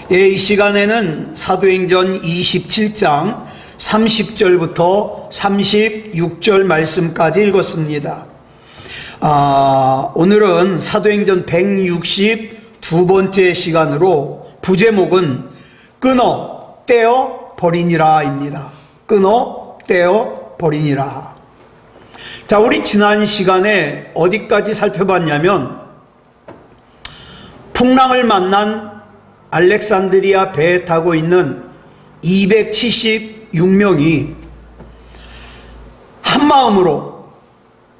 이 시간에는 사도행전 27장 30절부터 36절 말씀까지 읽었습니다. 오늘은 사도행전 162번째 시간으로 부제목은 끊어 떼어 버리니라 입니다. 끊어 떼어 버리니라. 자, 우리 지난 시간에 어디까지 살펴봤냐면 풍랑을 만난 알렉산드리아 배에 타고 있는 276명이 한마음으로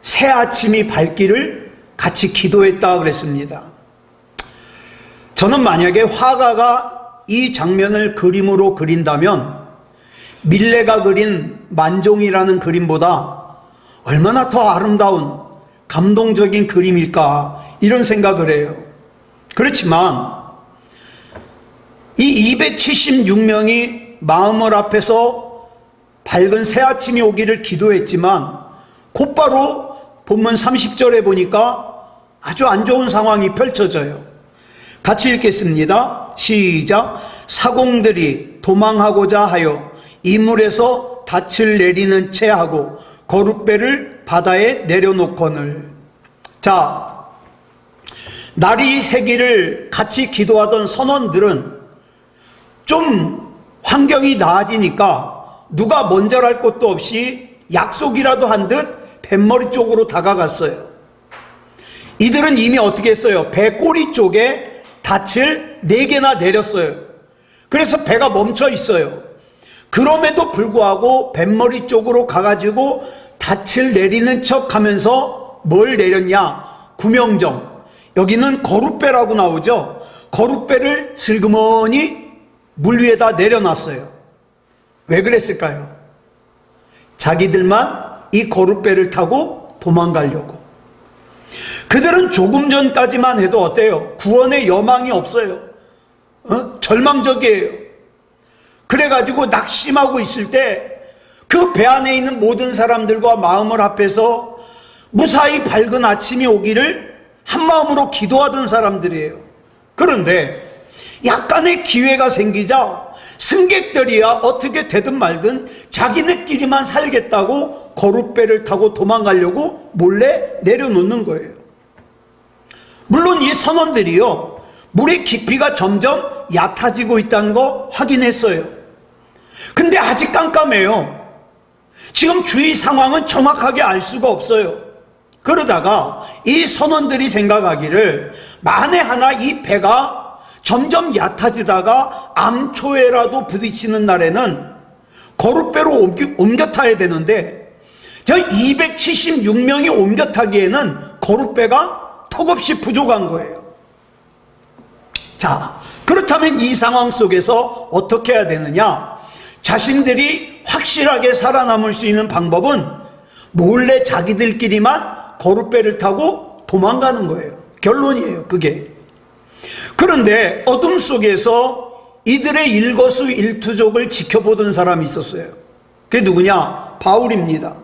새 아침이 밝기를 같이 기도했다 그랬습니다. 저는 만약에 화가가 이 장면을 그림으로 그린다면 밀레가 그린 만종이라는 그림보다 얼마나 더 아름다운 감동적인 그림일까 이런 생각을 해요. 그렇지만 이 276명이 마음을 앞에서 밝은 새 아침이 오기를 기도했지만 곧바로 본문 30절에 보니까 아주 안 좋은 상황이 펼쳐져요. 같이 읽겠습니다. 시작. 사공들이 도망하고자 하여 이물에서 닻을 내리는 채 하고 거룻배를 바다에 내려놓거늘. 자, 날이 새기를 같이 기도하던 선원들은 좀 환경이 나아지니까 누가 먼저랄 것도 없이 약속이라도 한 듯 뱃머리 쪽으로 다가갔어요. 이들은 이미 어떻게 했어요? 배 꼬리 쪽에 닻을 4개나 내렸어요. 그래서 배가 멈춰 있어요. 그럼에도 불구하고 뱃머리 쪽으로 가가지고 닻을 내리는 척 하면서 뭘 내렸냐? 구명정. 여기는 거룻배라고 나오죠. 거룻배를 슬그머니 물 위에다 내려놨어요. 왜 그랬을까요? 자기들만 이 거룻배를 타고 도망가려고. 그들은 조금 전까지만 해도 어때요? 구원의 여망이 없어요. 절망적이에요. 그래가지고 낙심하고 있을 때 그 배 안에 있는 모든 사람들과 마음을 합해서 무사히 밝은 아침이 오기를 한마음으로 기도하던 사람들이에요. 그런데 약간의 기회가 생기자 승객들이야 어떻게 되든 말든 자기네끼리만 살겠다고 거룻배를 타고 도망가려고 몰래 내려놓는 거예요. 물론 이 선원들이요, 물의 깊이가 점점 얕아지고 있다는 거 확인했어요. 근데 아직 깜깜해요. 지금 주위 상황은 정확하게 알 수가 없어요. 그러다가 이 선원들이 생각하기를 만에 하나 이 배가 점점 얕아지다가 암초에라도 부딪히는 날에는 거룻배로 옮겨 타야 되는데 저 276명이 옮겨 타기에는 거룻배가 턱없이 부족한 거예요. 자, 그렇다면 이 상황 속에서 어떻게 해야 되느냐? 자신들이 확실하게 살아남을 수 있는 방법은 몰래 자기들끼리만 거룻배를 타고 도망가는 거예요. 결론이에요, 그게. 그런데 어둠 속에서 이들의 일거수일투족을 지켜보던 사람이 있었어요. 그게 누구냐? 바울입니다.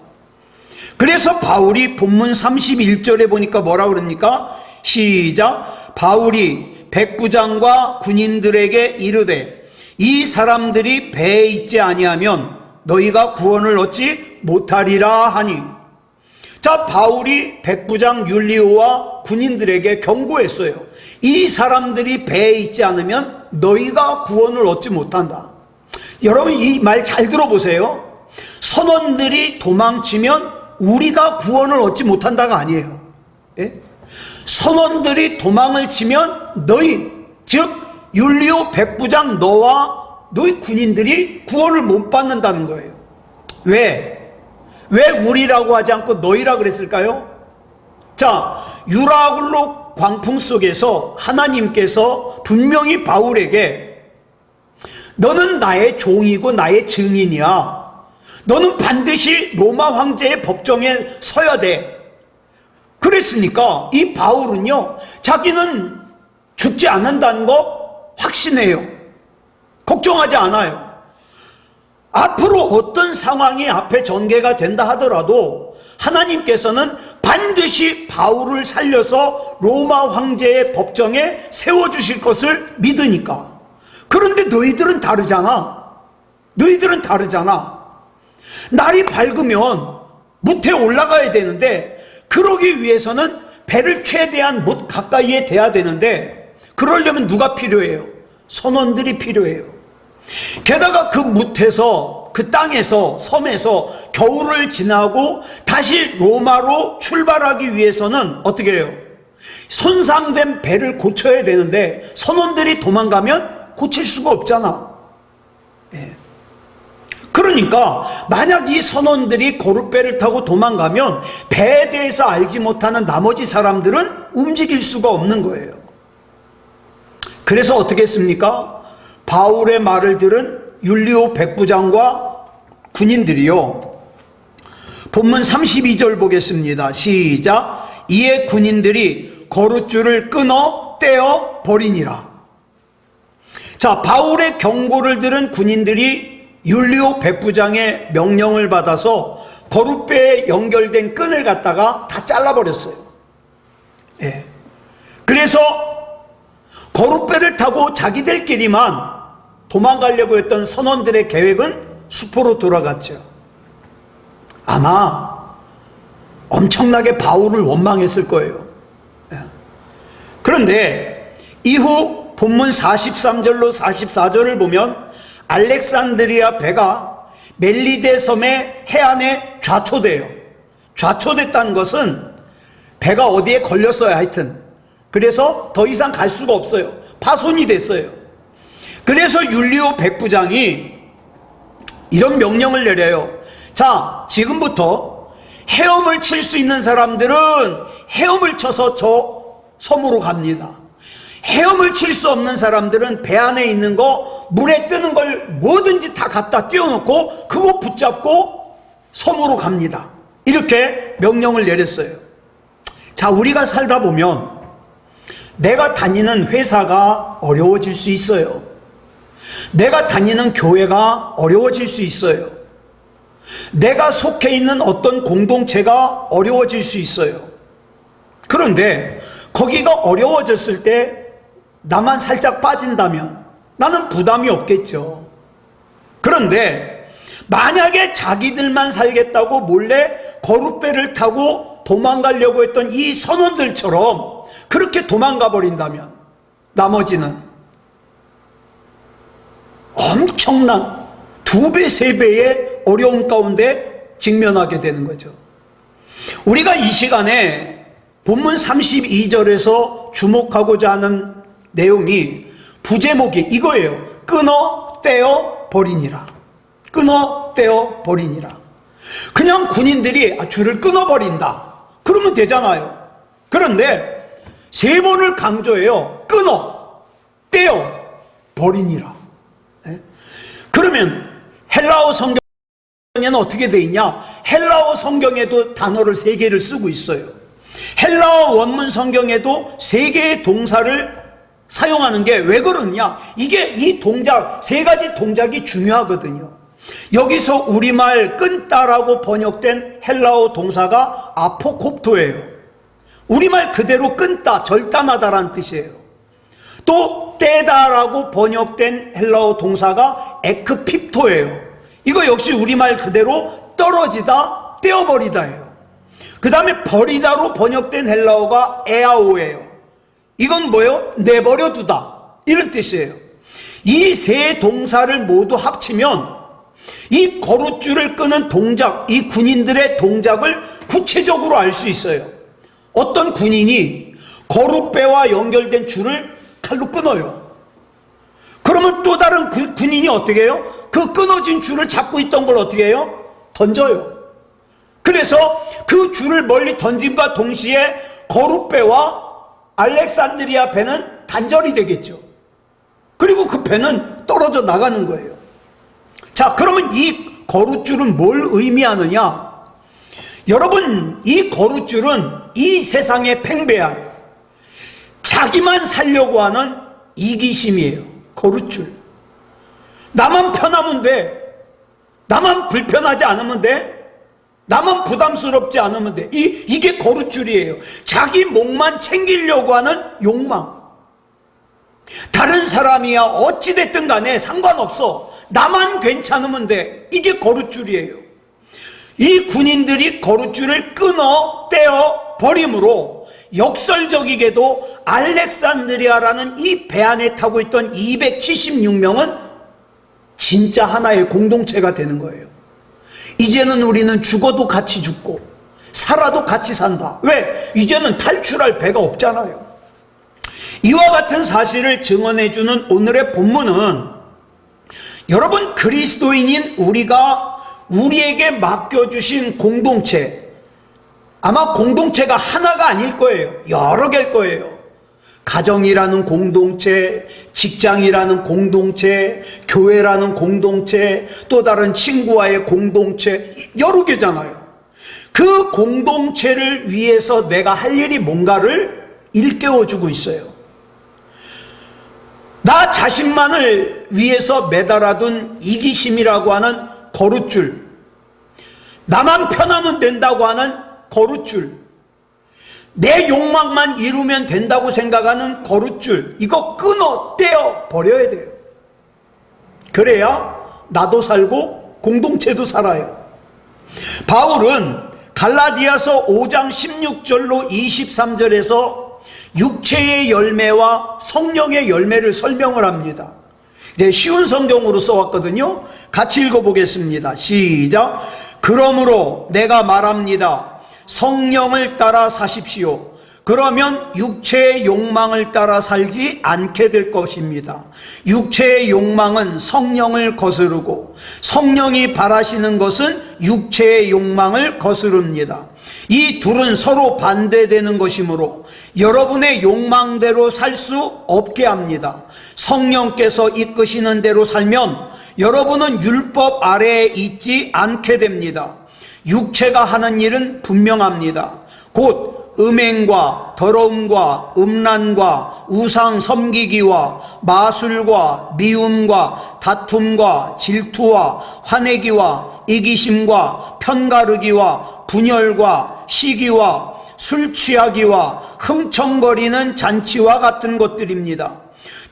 그래서 바울이 본문 31절에 보니까 뭐라 그럽니까? 시작. 바울이 백부장과 군인들에게 이르되 이 사람들이 배에 있지 아니하면 너희가 구원을 얻지 못하리라 하니. 자, 바울이 백부장 율리오와 군인들에게 경고했어요. 이 사람들이 배에 있지 않으면 너희가 구원을 얻지 못한다. 여러분 이 말 잘 들어보세요. 선원들이 도망치면 우리가 구원을 얻지 못한다가 아니에요. 예? 선원들이 도망을 치면 너희, 즉 율리오 백부장 너와 너희 군인들이 구원을 못 받는다는 거예요. 왜 우리라고 하지 않고 너희라 그랬을까요? 자, 유라굴로 광풍 속에서 하나님께서 분명히 바울에게 너는 나의 종이고 나의 증인이야. 너는 반드시 로마 황제의 법정에 서야 돼. 그랬으니까 이 바울은요, 자기는 죽지 않는다는 거 확신해요. 걱정하지 않아요. 앞으로 어떤 상황이 앞에 전개가 된다 하더라도 하나님께서는 반드시 바울을 살려서 로마 황제의 법정에 세워주실 것을 믿으니까 그런데 너희들은 다르잖아. 너희들은 다르잖아. 날이 밝으면 무태에 올라가야 되는데, 그러기 위해서는 배를 최대한 못 가까이에 대야 되는데, 그러려면 누가 필요해요? 선원들이 필요해요. 게다가 그 무태에서, 그 땅에서, 섬에서 겨울을 지나고 다시 로마로 출발하기 위해서는 어떻게 해요? 손상된 배를 고쳐야 되는데, 선원들이 도망가면 고칠 수가 없잖아. 예. 그러니까 만약 이 선원들이 거룻배를 타고 도망가면 배에 대해서 알지 못하는 나머지 사람들은 움직일 수가 없는 거예요. 그래서 어떻게 했습니까? 바울의 말을 들은 율리오 백부장과 군인들이요, 본문 32절 보겠습니다. 시작. 이에 군인들이 거룻줄을 끊어 떼어 버리니라. 자, 바울의 경고를 들은 군인들이 율리오 백부장의 명령을 받아서 거룻배에 연결된 끈을 갖다가 다 잘라버렸어요. 예. 그래서 거룻배를 타고 자기들끼리만 도망가려고 했던 선원들의 계획은 수포로 돌아갔죠. 아마 엄청나게 바울을 원망했을 거예요. 예. 그런데 이후 본문 43절로 44절을 보면 알렉산드리아 배가 멜리데 섬의 해안에 좌초돼요. 좌초됐다는 것은 배가 어디에 걸렸어요, 하여튼. 그래서 더 이상 갈 수가 없어요. 파손이 됐어요. 그래서 율리오 백부장이 이런 명령을 내려요. 자, 지금부터 헤엄을 칠 수 있는 사람들은 헤엄을 쳐서 저 섬으로 갑니다. 헤엄을 칠 수 없는 사람들은 배 안에 있는 거, 물에 뜨는 걸 뭐든지 다 갖다 띄워놓고 그거 붙잡고 섬으로 갑니다. 이렇게 명령을 내렸어요. 자, 우리가 살다 보면 내가 다니는 회사가 어려워질 수 있어요. 내가 다니는 교회가 어려워질 수 있어요. 내가 속해 있는 어떤 공동체가 어려워질 수 있어요. 그런데 거기가 어려워졌을 때 나만 살짝 빠진다면 나는 부담이 없겠죠. 그런데 만약에 자기들만 살겠다고 몰래 거룻배를 타고 도망가려고 했던 이 선원들처럼 그렇게 도망가 버린다면 나머지는 엄청난 2배, 3배의 어려움 가운데 직면하게 되는 거죠. 우리가 이 시간에 본문 32절에서 주목하고자 하는 내용이, 부제목이 이거예요. 끊어 떼어 버리니라. 끊어 떼어 버리니라. 그냥 군인들이 줄을 끊어 버린다 그러면 되잖아요. 그런데 3번을 강조해요. 끊어 떼어 버리니라. 그러면 헬라어 성경에는 어떻게 돼 있냐? 헬라어 성경에도 단어를 3개를 쓰고 있어요. 헬라어 원문 성경에도 3개의 동사를 사용하는 게 왜 그러냐? 이게 이 동작, 3가지 동작이 중요하거든요. 여기서 우리말 끊다라고 번역된 헬라어 동사가 아포콥토예요. 우리말 그대로 끊다, 절단하다라는 뜻이에요. 또 떼다라고 번역된 헬라어 동사가 에크핍토예요. 이거 역시 우리말 그대로 떨어지다, 떼어버리다예요. 그 다음에 버리다로 번역된 헬라어가 에아오예요. 이건 뭐예요? 내버려 두다, 이런 뜻이에요. 이 3 동사를 모두 합치면 이 거룻줄을 끄는 동작, 이 군인들의 동작을 구체적으로 알 수 있어요. 어떤 군인이 거룻배와 연결된 줄을 칼로 끊어요. 그러면 또 다른 군인이 어떻게 해요? 그 끊어진 줄을 잡고 있던 걸 어떻게 해요? 던져요. 그래서 그 줄을 멀리 던짐과 동시에 거룻배와 알렉산드리아 배는 단절이 되겠죠. 그리고 그 배는 떨어져 나가는 거예요. 자, 그러면 이 거룻줄은 뭘 의미하느냐? 여러분, 이 거룻줄은 이 세상의 팽배한, 자기만 살려고 하는 이기심이에요. 거룻줄. 나만 편하면 돼. 나만 불편하지 않으면 돼. 나만 부담스럽지 않으면 돼. 이게 거룻줄이에요. 자기 목만 챙기려고 하는 욕망. 다른 사람이야 어찌됐든 간에 상관없어. 나만 괜찮으면 돼. 이게 거룻줄이에요. 이 군인들이 거룻줄을 끊어 떼어 버림으로 역설적이게도 알렉산드리아라는 이 배 안에 타고 있던 276명은 진짜 하나의 공동체가 되는 거예요. 이제는 우리는 죽어도 같이 죽고 살아도 같이 산다. 왜? 이제는 탈출할 배가 없잖아요. 이와 같은 사실을 증언해주는 오늘의 본문은 여러분, 그리스도인인 우리에게 맡겨주신 공동체, 아마 공동체가 하나가 아닐 거예요. 여러 개일 거예요. 가정이라는 공동체, 직장이라는 공동체, 교회라는 공동체, 또 다른 친구와의 공동체, 여러 개잖아요. 그 공동체를 위해서 내가 할 일이 뭔가를 일깨워주고 있어요. 나 자신만을 위해서 매달아둔 이기심이라고 하는 거룻줄, 나만 편하면 된다고 하는 거룻줄, 내 욕망만 이루면 된다고 생각하는 거룻줄, 이거 끊어 떼어 버려야 돼요. 그래야 나도 살고 공동체도 살아요. 바울은 갈라디아서 5장 16절로 23절에서 육체의 열매와 성령의 열매를 설명을 합니다. 이제 쉬운 성경으로 써왔거든요. 같이 읽어보겠습니다. 시작. 그러므로 내가 말합니다. 성령을 따라 사십시오. 그러면 육체의 욕망을 따라 살지 않게 될 것입니다. 육체의 욕망은 성령을 거스르고 성령이 바라시는 것은 육체의 욕망을 거스릅니다. 이 둘은 서로 반대되는 것이므로 여러분의 욕망대로 살 수 없게 합니다. 성령께서 이끄시는 대로 살면 여러분은 율법 아래에 있지 않게 됩니다. 육체가 하는 일은 분명합니다. 곧 음행과 더러움과 음란과 우상 섬기기와 마술과 미움과 다툼과 질투와 화내기와 이기심과 편가르기와 분열과 시기와 술 취하기와 흥청거리는 잔치와 같은 것들입니다.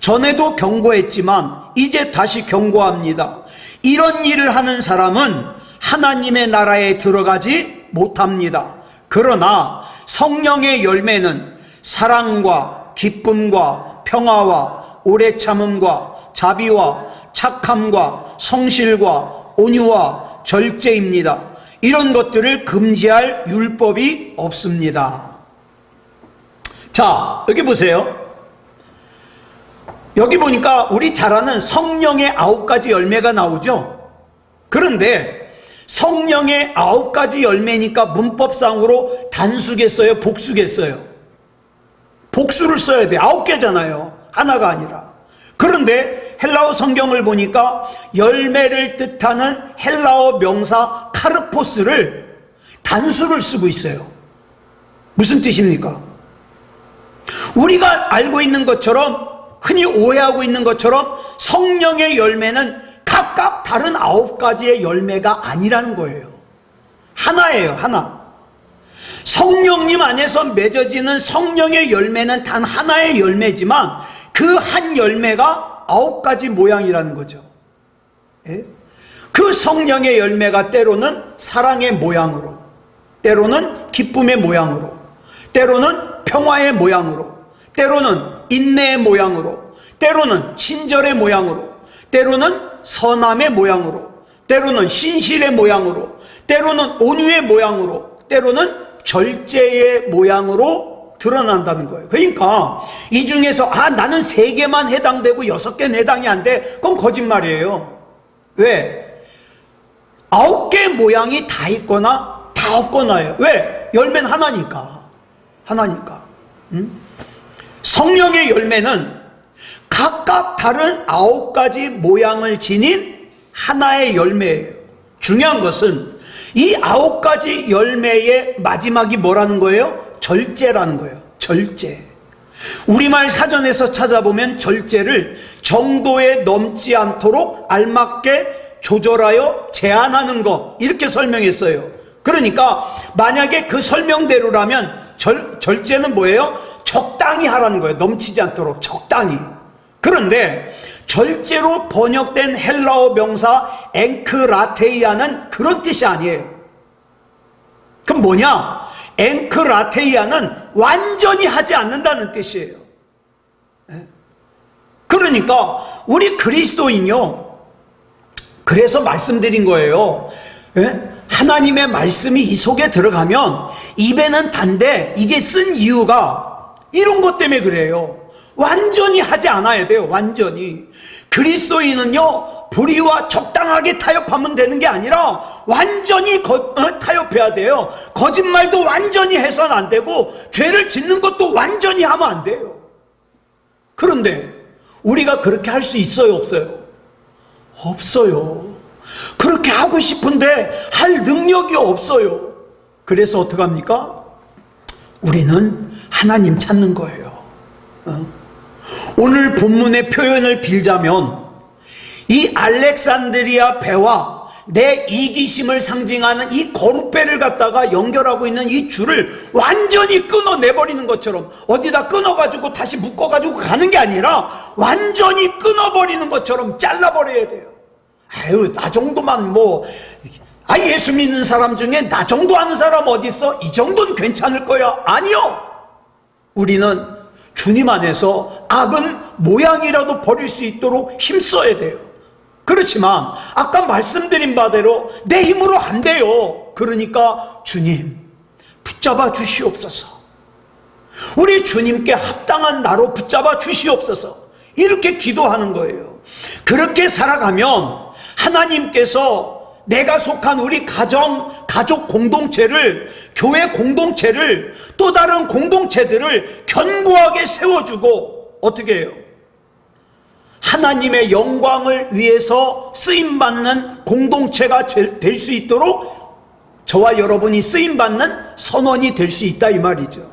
전에도 경고했지만 이제 다시 경고합니다. 이런 일을 하는 사람은 하나님의 나라에 들어가지 못합니다. 그러나 성령의 열매는 사랑과 기쁨과 평화와 오래 참음과 자비와 착함과 성실과 온유와 절제입니다. 이런 것들을 금지할 율법이 없습니다. 자, 여기 보세요. 여기 보니까 우리 잘 아는 성령의 9가지 열매가 나오죠. 그런데 성령의 9가지 열매니까 문법상으로 단수겠어요? 복수겠어요? 복수를 써야 돼. 9개잖아요. 하나가 아니라. 그런데 헬라어 성경을 보니까 열매를 뜻하는 헬라어 명사 카르포스를 단수를 쓰고 있어요. 무슨 뜻입니까? 우리가 알고 있는 것처럼, 흔히 오해하고 있는 것처럼 성령의 열매는 각각 다른 9가지의 열매가 아니라는 거예요. 하나예요, 하나. 성령님 안에서 맺어지는 성령의 열매는 단 하나의 열매지만 그 한 열매가 9가지 모양이라는 거죠. 예? 그 성령의 열매가 때로는 사랑의 모양으로, 때로는 기쁨의 모양으로, 때로는 평화의 모양으로, 때로는 인내의 모양으로, 때로는 친절의 모양으로, 때로는 선함의 모양으로, 때로는 신실의 모양으로, 때로는 온유의 모양으로, 때로는 절제의 모양으로 드러난다는 거예요. 그러니까 이 중에서 나는 3개만 해당되고 6개는 해당이 안 돼. 그건 거짓말이에요. 왜? 9개 모양이 다 있거나 다 없거나요. 왜? 열매는 하나니까. 하나니까. 성령의 열매는 각각 다른 9가지 모양을 지닌 하나의 열매예요. 중요한 것은 이 9가지 열매의 마지막이 뭐라는 거예요? 절제라는 거예요. 절제. 우리말 사전에서 찾아보면 절제를 정도에 넘지 않도록 알맞게 조절하여 제한하는 것, 이렇게 설명했어요. 그러니까 만약에 그 설명대로라면 절제는 뭐예요? 적당히 하라는 거예요. 넘치지 않도록 적당히. 그런데 절제로 번역된 헬라어 명사 엥크라테이아는 그런 뜻이 아니에요. 그럼 뭐냐? 엥크라테이아는 완전히 하지 않는다는 뜻이에요. 그러니까 우리 그리스도인요, 그래서 말씀드린 거예요. 하나님의 말씀이 이 속에 들어가면 입에는 단데, 이게 쓴 이유가 이런 것 때문에 그래요. 완전히 하지 않아야 돼요. 완전히. 그리스도인은요, 불의와 적당하게 타협하면 되는 게 아니라 완전히 타협해야 돼요. 거짓말도 완전히 해서는 안 되고, 죄를 짓는 것도 완전히 하면 안 돼요. 그런데 우리가 그렇게 할 수 있어요, 없어요? 없어요. 그렇게 하고 싶은데 할 능력이 없어요. 그래서 어떡합니까? 우리는 하나님 찾는 거예요. 오늘 본문의 표현을 빌자면, 이 알렉산드리아 배와 내 이기심을 상징하는 이 거룻배를 갖다가 연결하고 있는 이 줄을 완전히 끊어내버리는 것처럼, 어디다 끊어가지고 다시 묶어가지고 가는 게 아니라 완전히 끊어버리는 것처럼 잘라버려야 돼요. 아유, 나 정도만 예수 믿는 사람 중에 나 정도 아는 사람 어디 있어? 이 정도는 괜찮을 거야. 아니요. 우리는 주님 안에서 악은 모양이라도 버릴 수 있도록 힘써야 돼요. 그렇지만 아까 말씀드린 바대로 내 힘으로 안 돼요. 그러니까 주님 붙잡아 주시옵소서. 우리 주님께 합당한 나로 붙잡아 주시옵소서. 이렇게 기도하는 거예요. 그렇게 살아가면 하나님께서 내가 속한 우리 가족 공동체를, 교회 공동체를, 또 다른 공동체들을 견고하게 세워주고, 어떻게 해요? 하나님의 영광을 위해서 쓰임받는 공동체가 될 수 있도록 저와 여러분이 쓰임받는 선원이 될 수 있다, 이 말이죠.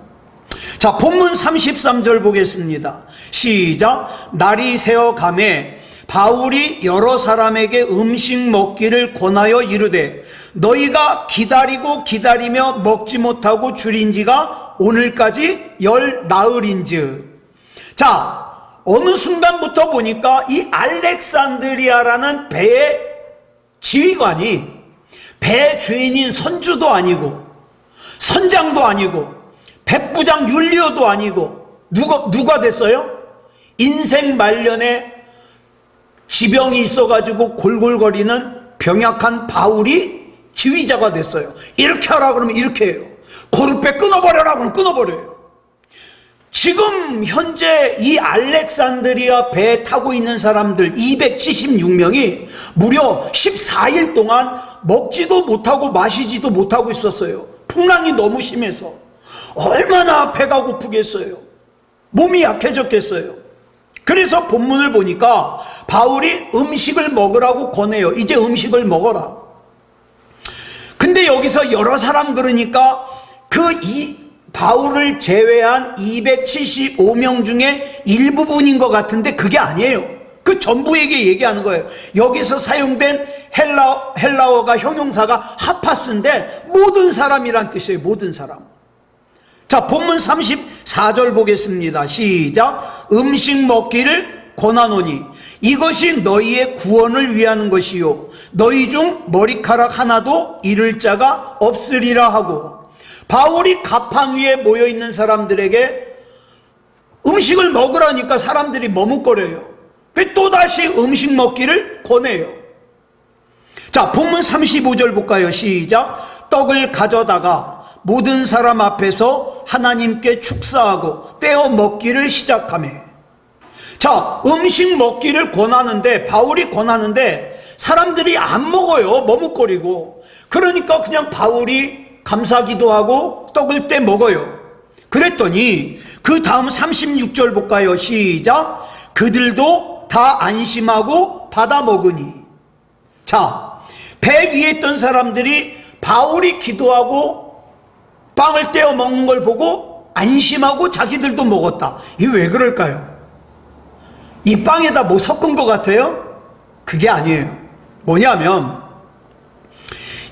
자, 본문 33절 보겠습니다. 시작. 날이 새어 가매 바울이 여러 사람에게 음식 먹기를 권하여 이르되 너희가 기다리고 기다리며 먹지 못하고 줄인 지가 오늘까지 10나흘인즉. 자, 어느 순간부터 보니까 이 알렉산드리아라는 배의 지휘관이 배 주인인 선주도 아니고 선장도 아니고 백부장 율리오도 아니고 누가 됐어요? 인생 말년에 지병이 있어가지고 골골거리는 병약한 바울이 지휘자가 됐어요. 이렇게 하라 그러면 이렇게 해요. 고르빼 끊어버려라 그러면 끊어버려요. 지금 현재 이 알렉산드리아 배에 타고 있는 사람들 276명이 무려 14일 동안 먹지도 못하고 마시지도 못하고 있었어요. 풍랑이 너무 심해서. 얼마나 배가 고프겠어요. 몸이 약해졌겠어요. 그래서 본문을 보니까 바울이 음식을 먹으라고 권해요. 이제 음식을 먹어라. 근데 여기서 여러 사람 그러니까 바울을 제외한 275명 중에 일부분인 것 같은데 그게 아니에요. 그 전부에게 얘기하는 거예요. 여기서 사용된 헬라어가 형용사가 하파스인데 모든 사람이란 뜻이에요. 모든 사람. 자, 본문 34절 보겠습니다. 시작. 음식 먹기를 권하노니 이것이 너희의 구원을 위하는 것이요 너희 중 머리카락 하나도 잃을 자가 없으리라 하고, 바울이 가판 위에 모여있는 사람들에게 음식을 먹으라니까 사람들이 머뭇거려요. 또다시 음식 먹기를 권해요. 자, 본문 35절 볼까요? 시작. 떡을 가져다가 모든 사람 앞에서 하나님께 축사하고 떼어 먹기를 시작하며. 자, 음식 먹기를 권하는데, 바울이 권하는데 사람들이 안 먹어요. 머뭇거리고. 그러니까 그냥 바울이 감사기도하고 떡을 떼 먹어요. 그랬더니 그 다음 36절 볼까요? 시작. 그들도 다 안심하고 받아 먹으니. 자, 배 위에 있던 사람들이 바울이 기도하고 빵을 떼어 먹는 걸 보고 안심하고 자기들도 먹었다. 이게 왜 그럴까요? 이 빵에다 뭐 섞은 것 같아요? 그게 아니에요. 뭐냐면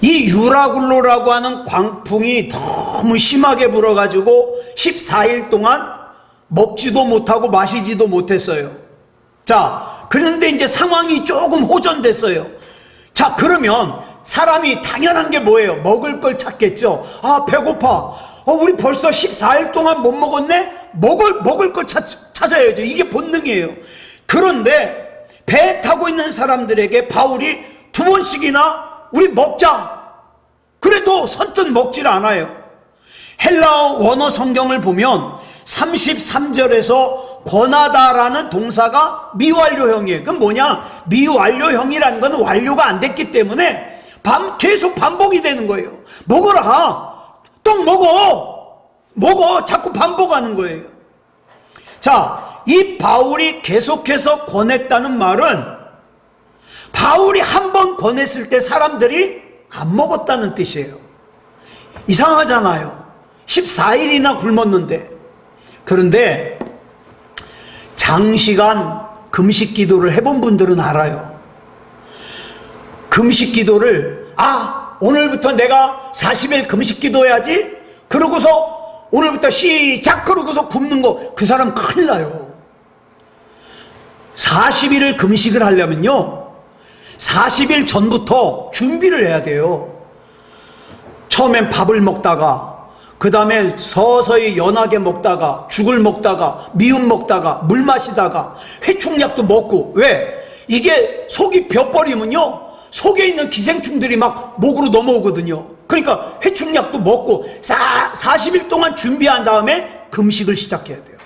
이 유라굴로라고 하는 광풍이 너무 심하게 불어가지고 14일 동안 먹지도 못하고 마시지도 못했어요. 자, 그런데 이제 상황이 조금 호전됐어요. 자, 그러면 사람이 당연한 게 뭐예요? 먹을 걸 찾겠죠. 아, 배고파. 우리 벌써 14일 동안 못 먹었네? 먹을 걸 찾아야죠. 이게 본능이에요. 그런데 배 타고 있는 사람들에게 바울이 두 번씩이나 우리 먹자. 그래도 선뜻 먹질 않아요. 헬라어 원어 성경을 보면 33절에서 권하다라는 동사가 미완료형이에요. 그건 뭐냐? 미완료형이라는 건 완료가 안 됐기 때문에 계속 반복이 되는 거예요. 먹어라. 또 먹어. 자꾸 반복하는 거예요. 자, 이 바울이 계속해서 권했다는 말은 바울이 한 번 권했을 때 사람들이 안 먹었다는 뜻이에요. 이상하잖아요. 14일이나 굶었는데. 그런데 장시간 금식 기도를 해본 분들은 알아요. 금식 기도를 오늘부터 내가 40일 금식 기도해야지. 그러고서 오늘부터 시작. 그러고서 굶는 거, 그 사람 큰일 나요. 40일을 금식을 하려면요 40일 전부터 준비를 해야 돼요. 처음엔 밥을 먹다가 그 다음에 서서히 연하게 먹다가 죽을 먹다가 미음 먹다가 물 마시다가 회충약도 먹고. 왜? 이게 속이 벼버리면요 속에 있는 기생충들이 막 목으로 넘어오거든요. 그러니까 회충약도 먹고 40일 동안 준비한 다음에 금식을 시작해야 돼요.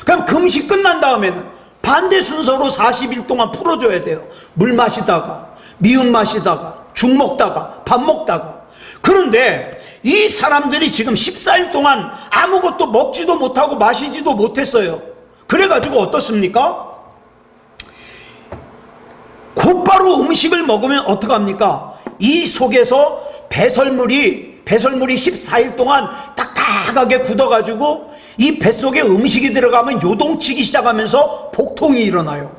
그럼 금식 끝난 다음에는 반대 순서로 40일 동안 풀어줘야 돼요. 물 마시다가 미음 마시다가 죽 먹다가 밥 먹다가. 그런데 이 사람들이 지금 14일 동안 아무것도 먹지도 못하고 마시지도 못했어요. 그래가지고 어떻습니까? 곧바로 음식을 먹으면 어떡합니까? 이 속에서 배설물이 14일 동안 딱딱하게 굳어가지고 이 뱃속에 음식이 들어가면 요동치기 시작하면서 복통이 일어나요.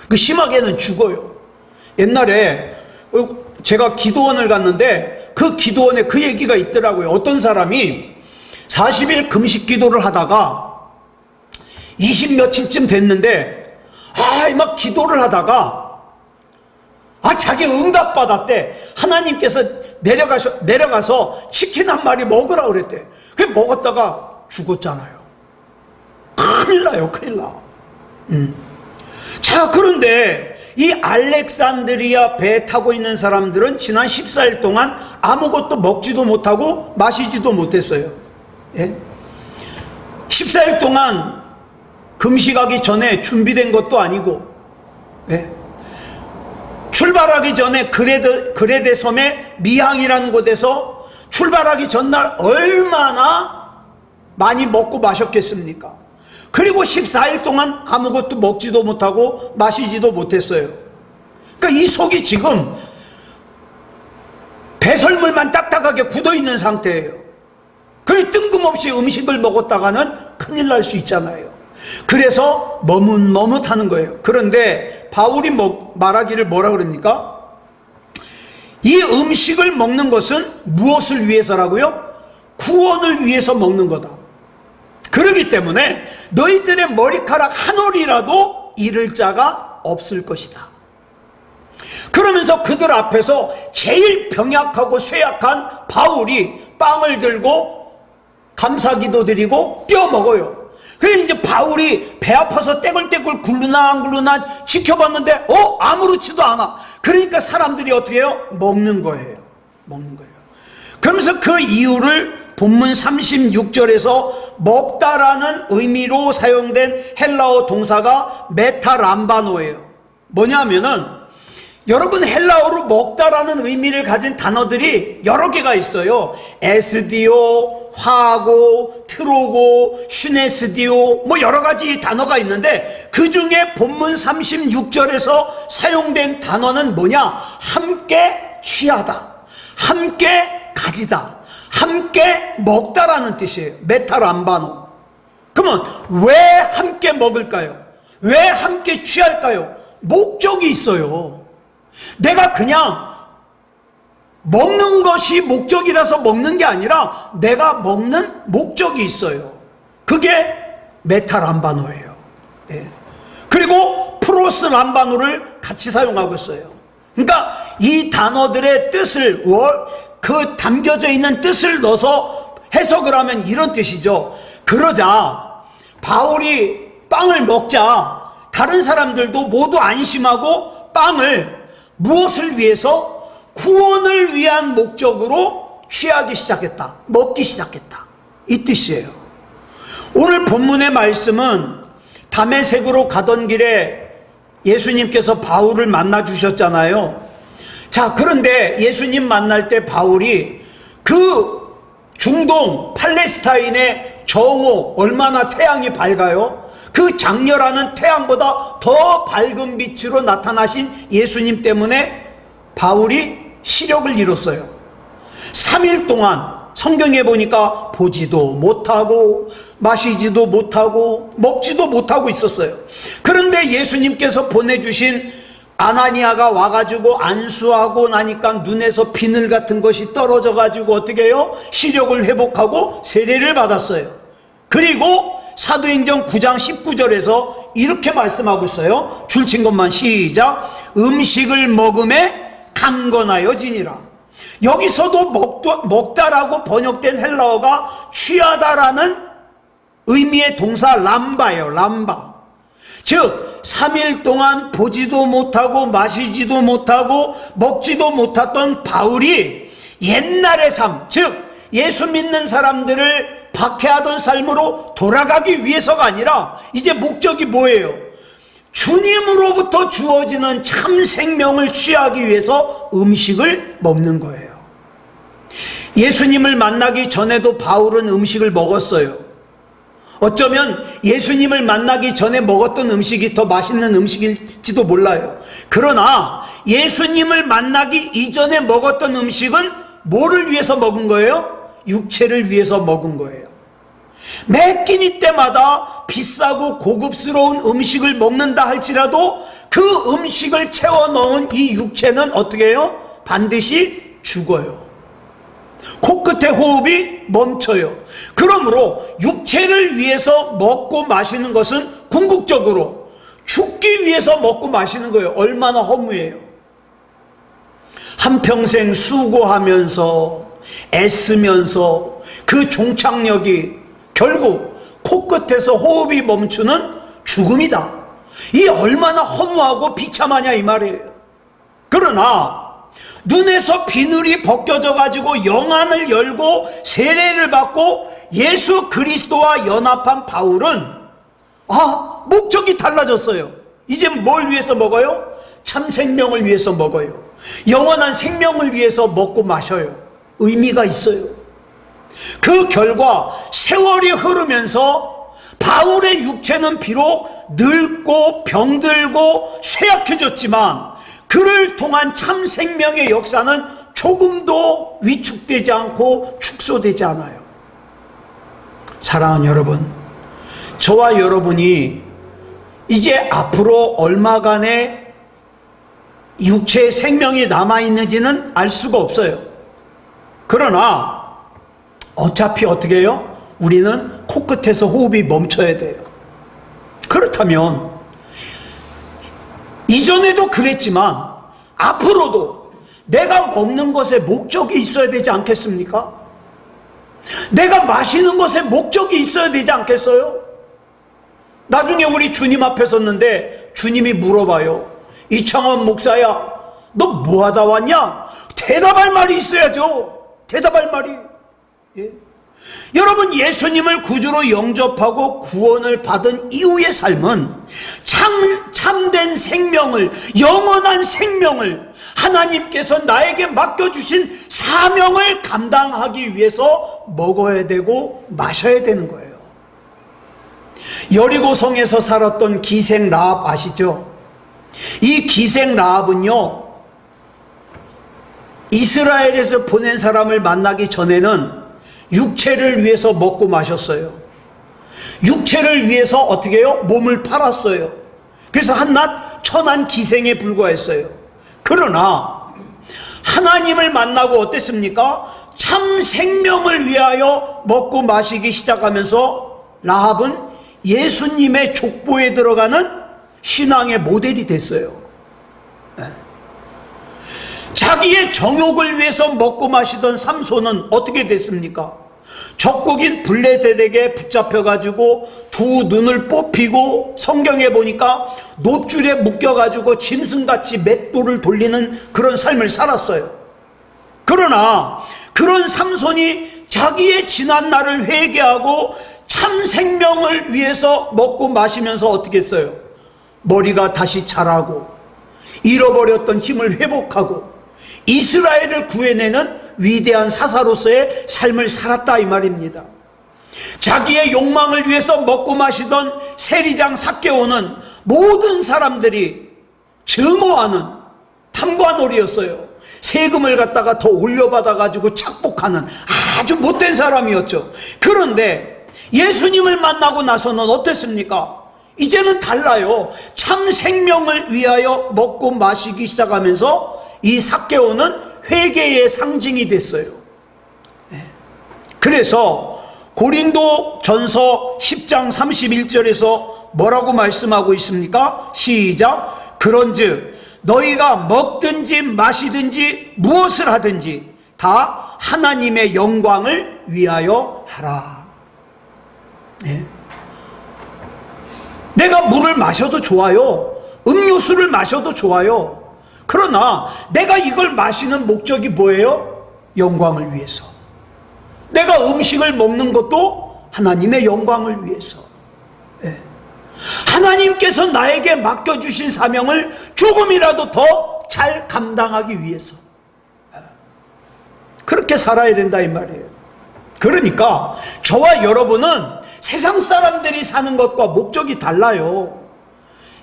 그 심하게는 죽어요. 옛날에 제가 기도원을 갔는데 그 기도원에 그 얘기가 있더라고요. 어떤 사람이 40일 금식 기도를 하다가 20며칠쯤 됐는데 막 기도를 하다가 자기 응답 받았대. 하나님께서 내려가서 치킨 한 마리 먹으라 그랬대. 그게 먹었다가 죽었잖아요. 큰일 나요, 큰일 나. 자, 그런데 이 알렉산드리아 배 타고 있는 사람들은 지난 14일 동안 아무것도 먹지도 못하고 마시지도 못했어요. 예? 14일 동안 금식하기 전에 준비된 것도 아니고, 예? 출발하기 전에 그레데 섬의 미항이라는 곳에서 출발하기 전날 얼마나 많이 먹고 마셨겠습니까? 그리고 14일 동안 아무것도 먹지도 못하고 마시지도 못했어요. 그러니까 이 속이 지금 배설물만 딱딱하게 굳어있는 상태예요. 그래 뜬금없이 음식을 먹었다가는 큰일 날 수 있잖아요. 그래서 머뭇머뭇하는 거예요. 그런데 바울이 말하기를 뭐라 그럽니까? 이 음식을 먹는 것은 무엇을 위해서라고요? 구원을 위해서 먹는 거다. 그렇기 때문에 너희들의 머리카락 한 올이라도 잃을 자가 없을 것이다. 그러면서 그들 앞에서 제일 병약하고 쇠약한 바울이 빵을 들고 감사기도 드리고 뼈 먹어요. 그럼 이제 바울이 배 아파서 떼굴떼굴 굴르나 지켜봤는데 아무렇지도 않아. 그러니까 사람들이 어떻게 해요? 먹는 거예요. 그러면서 그 이유를 본문 36절에서 먹다라는 의미로 사용된 헬라어 동사가 메타람바노예요. 뭐냐면은 여러분 헬라어로 먹다라는 의미를 가진 단어들이 여러 개가 있어요. 에스디오, 화고, 트로고, 슈네스디오 뭐 여러 가지 단어가 있는데 그 중에 본문 36절에서 사용된 단어는 뭐냐? 함께 취하다, 함께 가지다, 함께 먹다라는 뜻이에요. 메타람바노. 그러면 왜 함께 먹을까요? 왜 함께 취할까요? 목적이 있어요. 내가 그냥 먹는 것이 목적이라서 먹는 게 아니라 내가 먹는 목적이 있어요. 그게 메타람바노예요. 예. 그리고 프로스 람바노를 같이 사용하고 있어요. 그러니까 이 단어들의 뜻을, 그 담겨져 있는 뜻을 넣어서 해석을 하면 이런 뜻이죠. 그러자 바울이 빵을 먹자 다른 사람들도 모두 안심하고 빵을 무엇을 위해서? 구원을 위한 목적으로 취하기 시작했다. 먹기 시작했다. 이 뜻이에요. 오늘 본문의 말씀은 다메섹으로 가던 길에 예수님께서 바울을 만나 주셨잖아요. 자, 그런데 예수님 만날 때 바울이 그 중동 팔레스타인의 정오, 얼마나 태양이 밝아요? 그 장렬하는 태양보다 더 밝은 빛으로 나타나신 예수님 때문에 바울이 시력을 잃었어요. 3일 동안 성경에 보니까 보지도 못하고 마시지도 못하고 먹지도 못하고 있었어요. 그런데 예수님께서 보내주신 아나니아가 와가지고 안수하고 나니까 눈에서 비늘 같은 것이 떨어져가지고 어떻게 해요? 시력을 회복하고 세례를 받았어요. 그리고 사도행전 9장 19절에서 이렇게 말씀하고 있어요. 줄친 것만 시작. 음식을 먹음에 강건하여지니라. 여기서도 먹다라고 번역된 헬라어가 취하다라는 의미의 동사 람바예요. 람바. 즉 3일 동안 보지도 못하고 마시지도 못하고 먹지도 못했던 바울이 옛날의 삶, 즉 예수 믿는 사람들을 박해하던 삶으로 돌아가기 위해서가 아니라 이제 목적이 뭐예요? 주님으로부터 주어지는 참 생명을 취하기 위해서 음식을 먹는 거예요. 예수님을 만나기 전에도 바울은 음식을 먹었어요. 어쩌면 예수님을 만나기 전에 먹었던 음식이 더 맛있는 음식일지도 몰라요. 그러나 예수님을 만나기 이전에 먹었던 음식은 뭐를 위해서 먹은 거예요? 육체를 위해서 먹은 거예요. 매 끼니 때마다 비싸고 고급스러운 음식을 먹는다 할지라도 그 음식을 채워 넣은 이 육체는 어떻게 해요? 반드시 죽어요. 코끝에 호흡이 멈춰요. 그러므로 육체를 위해서 먹고 마시는 것은 궁극적으로 죽기 위해서 먹고 마시는 거예요. 얼마나 허무해요. 한평생 수고하면서 애쓰면서 그 종착역이 결국 코끝에서 호흡이 멈추는 죽음이다. 이 얼마나 허무하고 비참하냐 이 말이에요. 그러나 눈에서 비늘이 벗겨져 가지고 영안을 열고 세례를 받고 예수 그리스도와 연합한 바울은 목적이 달라졌어요. 이제 뭘 위해서 먹어요? 참 생명을 위해서 먹어요. 영원한 생명을 위해서 먹고 마셔요. 의미가 있어요. 그 결과 세월이 흐르면서 바울의 육체는 비록 늙고 병들고 쇠약해졌지만 그를 통한 참 생명의 역사는 조금도 위축되지 않고 축소되지 않아요. 사랑하는 여러분, 저와 여러분이 이제 앞으로 얼마간의 육체의 생명이 남아있는지는 알 수가 없어요. 그러나 어차피 어떻게 해요? 우리는 코끝에서 호흡이 멈춰야 돼요. 그렇다면 이전에도 그랬지만 앞으로도 내가 먹는 것에 목적이 있어야 되지 않겠습니까? 내가 마시는 것에 목적이 있어야 되지 않겠어요? 나중에 우리 주님 앞에 섰는데 주님이 물어봐요. 이창원 목사야, 너 뭐하다 왔냐? 대답할 말이 있어야죠. 대답할 말이. 예. 여러분, 예수님을 구주로 영접하고 구원을 받은 이후의 삶은 참된 생명을, 영원한 생명을, 하나님께서 나에게 맡겨주신 사명을 감당하기 위해서 먹어야 되고 마셔야 되는 거예요. 여리고성에서 살았던 기생 라합 아시죠? 이 기생 라합은요, 이스라엘에서 보낸 사람을 만나기 전에는 육체를 위해서 먹고 마셨어요. 육체를 위해서 어떻게 해요? 몸을 팔았어요. 그래서 한낱 천한 기생에 불과했어요. 그러나 하나님을 만나고 어땠습니까? 참 생명을 위하여 먹고 마시기 시작하면서 라합은 예수님의 족보에 들어가는 신앙의 모델이 됐어요. 자기의 정욕을 위해서 먹고 마시던 삼손은 어떻게 됐습니까? 적국인 블레셋에게 붙잡혀가지고 두 눈을 뽑히고, 성경에 보니까 놋줄에 묶여가지고 짐승같이 맷돌을 돌리는 그런 삶을 살았어요. 그러나 그런 삼손이 자기의 지난 날을 회개하고 참 생명을 위해서 먹고 마시면서 어떻게 했어요? 머리가 다시 자라고 잃어버렸던 힘을 회복하고 이스라엘을 구해내는 위대한 사사로서의 삶을 살았다 이 말입니다. 자기의 욕망을 위해서 먹고 마시던 세리장 삭개오는 모든 사람들이 증오하는 탐관오리였어요. 세금을 갖다가 더 올려받아가지고 착복하는 아주 못된 사람이었죠. 그런데 예수님을 만나고 나서는 어땠습니까? 이제는 달라요. 참 생명을 위하여 먹고 마시기 시작하면서 이 삭개오는 회개의 상징이 됐어요. 그래서 고린도 전서 10장 31절에서 뭐라고 말씀하고 있습니까? 시작. 그런즉 너희가 먹든지 마시든지 무엇을 하든지 다 하나님의 영광을 위하여 하라. 내가 물을 마셔도 좋아요. 음료수를 마셔도 좋아요. 그러나 내가 이걸 마시는 목적이 뭐예요? 영광을 위해서. 내가 음식을 먹는 것도 하나님의 영광을 위해서. 하나님께서 나에게 맡겨주신 사명을 조금이라도 더 잘 감당하기 위해서. 그렇게 살아야 된다 이 말이에요. 그러니까 저와 여러분은 세상 사람들이 사는 것과 목적이 달라요.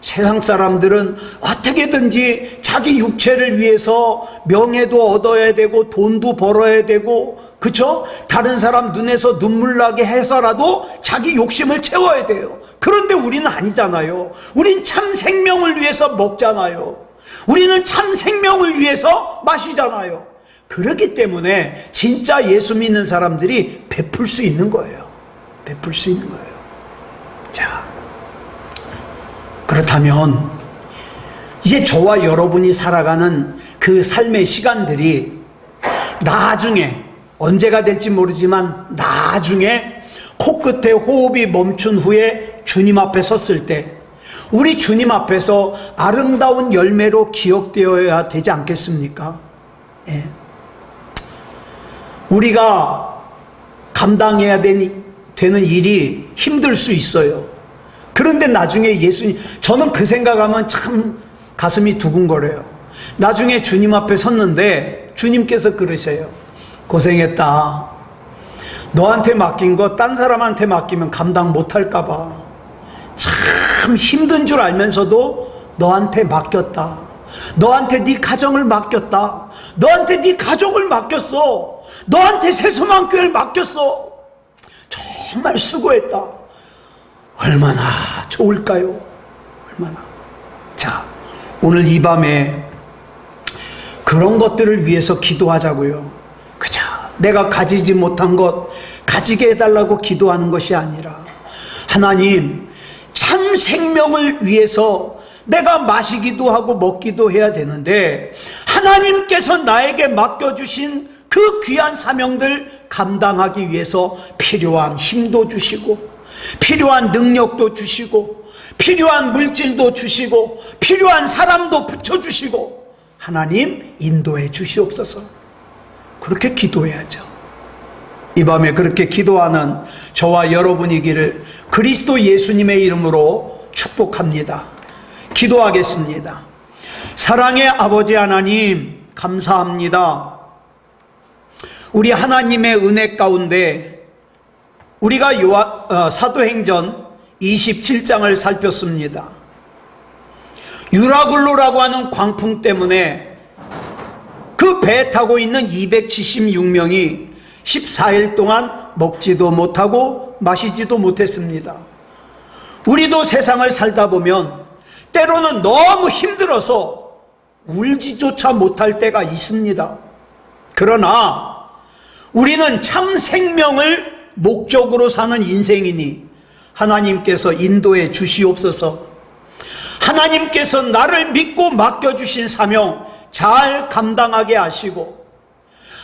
세상 사람들은 어떻게든지 자기 육체를 위해서 명예도 얻어야 되고 돈도 벌어야 되고, 그쵸? 다른 사람 눈에서 눈물 나게 해서라도 자기 욕심을 채워야 돼요. 그런데 우리는 아니잖아요. 우린 참 생명을 위해서 먹잖아요. 우리는 참 생명을 위해서 마시잖아요. 그렇기 때문에 진짜 예수 믿는 사람들이 베풀 수 있는 거예요. 베풀 수 있는 거예요. 자, 그렇다면 이제 저와 여러분이 살아가는 그 삶의 시간들이 나중에, 언제가 될지 모르지만 나중에 코끝에 호흡이 멈춘 후에 주님 앞에 섰을 때 우리 주님 앞에서 아름다운 열매로 기억되어야 되지 않겠습니까? 예. 우리가 감당해야 되는 일이 힘들 수 있어요. 그런데 나중에 예수님, 저는 그 생각하면 참 가슴이 두근거려요. 나중에 주님 앞에 섰는데 주님께서 그러셔요. 고생했다. 너한테 맡긴 거 딴 사람한테 맡기면 감당 못할까 봐. 참 힘든 줄 알면서도 너한테 맡겼다. 너한테 네 가정을 맡겼다. 너한테 네 가족을 맡겼어. 너한테 새소망교회를 맡겼어. 정말 수고했다. 얼마나 좋을까요? 얼마나. 자, 오늘 이 밤에 그런 것들을 위해서 기도하자고요. 그저 내가 가지지 못한 것 가지게 해달라고 기도하는 것이 아니라, 하나님, 참 생명을 위해서 내가 마시기도 하고 먹기도 해야 되는데 하나님께서 나에게 맡겨주신 그 귀한 사명들 감당하기 위해서 필요한 힘도 주시고, 필요한 능력도 주시고, 필요한 물질도 주시고, 필요한 사람도 붙여주시고, 하나님 인도해 주시옵소서. 그렇게 기도해야죠. 이 밤에 그렇게 기도하는 저와 여러분이기를 그리스도 예수님의 이름으로 축복합니다. 기도하겠습니다. 사랑의 아버지 하나님, 감사합니다. 우리 하나님의 은혜 가운데 우리가 사도행전 27장을 살폈습니다. 유라굴로라고 하는 광풍 때문에 그 배 타고 있는 276명이 14일 동안 먹지도 못하고 마시지도 못했습니다. 우리도 세상을 살다 보면 때로는 너무 힘들어서 울지조차 못할 때가 있습니다. 그러나 우리는 참 생명을 목적으로 사는 인생이니 하나님께서 인도해 주시옵소서. 하나님께서 나를 믿고 맡겨주신 사명 잘 감당하게 하시고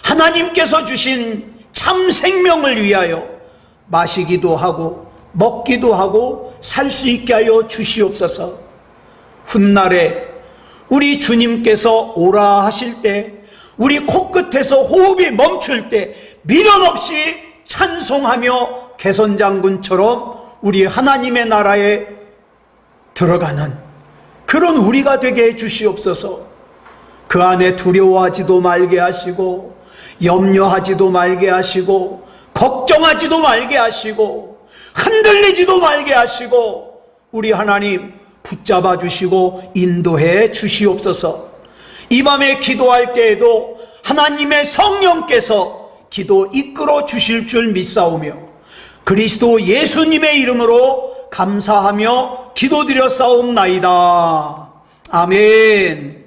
하나님께서 주신 참 생명을 위하여 마시기도 하고 먹기도 하고 살 수 있게 하여 주시옵소서. 훗날에 우리 주님께서 오라 하실 때 우리 코끝에서 호흡이 멈출 때 미련 없이 찬송하며 개선장군처럼 우리 하나님의 나라에 들어가는 그런 우리가 되게 해 주시옵소서. 그 안에 두려워하지도 말게 하시고 염려하지도 말게 하시고 걱정하지도 말게 하시고 흔들리지도 말게 하시고 우리 하나님 붙잡아 주시고 인도해 주시옵소서. 이 밤에 기도할 때에도 하나님의 성령께서 기도 이끌어 주실 줄 믿사오며 그리스도 예수님의 이름으로 감사하며 기도드려 싸움나이다. 아멘.